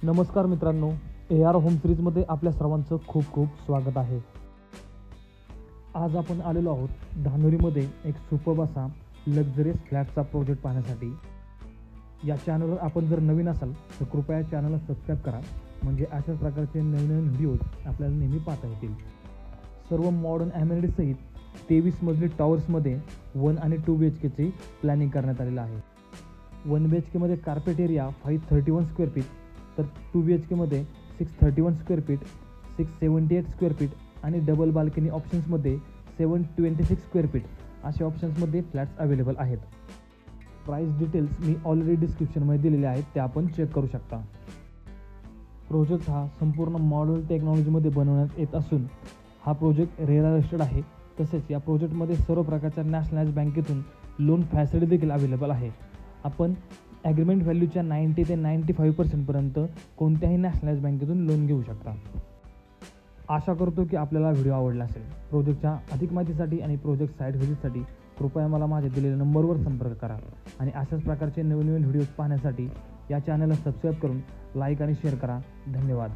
नमस्कार मित्रांनो, AR home सिरीजमध्ये आपल्या सर्वांचं खूप खूप स्वागत आहे. आज आपण आलेलो आहोत धानोरीमध्ये एक सुपर्ब असा लक्झरियस फ्लॅटचा प्रोजेक्ट पाहण्यासाठी. या चॅनलवर आपण जर नवीन असाल तर कृपया चॅनलला सबस्क्राईब करा, म्हणजे अशाच प्रकारचे नवीन व्हिडिओज आपल्याला नेहमी पाहता येतील. सर्व मॉडर्न ॲमेनिटीजसहित 23 मजली टॉवर्समध्ये 1 आणि 2 BHKची प्लॅनिंग करण्यात आलेलं आहे. 1 BHKमध्ये कार्पेट एरिया 531 स्क्वेअर फीट, तर 2 BHKमध्ये 631 स्क्वेअर फीट, 678 स्क्वेअर फीट आणि डबल बाल्कनी ऑप्शन्समध्ये 726 स्क्वेअर फीट असे ऑप्शन्समध्ये फ्लॅट्स अवेलेबल आहेत. प्राईस डिटेल्स मी ऑलरेडी डिस्क्रिप्शनमध्ये दिलेले आहेत, ते आपण चेक करू शकता. प्रोजेक्ट हा संपूर्ण मॉडर्न टेक्नॉलॉजीमध्ये बनवण्यात येत असून हा प्रोजेक्ट रेरा रजिस्टर्ड आहे. तसेच या प्रोजेक्टमध्ये सर्व प्रकारच्या नॅशनलाइज बँकेतून लोन फॅसिलिटी देखील अवेलेबल आहे. आपण ॲग्रीमेंट व्हॅल्यूच्या 90 ते 95% कोणत्याही नॅशनलाइज बँकेतून लोन घेऊ शकता. आशा करतो की आपल्याला व्हिडिओ आवडला असेल. प्रोजेक्टच्या अधिक माहितीसाठी आणि प्रोजेक्ट साईट व्हिजिटसाठी कृपया मला माझ्या दिलेल्या नंबरवर संपर्क करा आणि अशाच प्रकारचे नवीन व्हिडिओज पाहण्यासाठी या चॅनलला सबस्क्राईब करून लाईक आणि शेअर करा. धन्यवाद.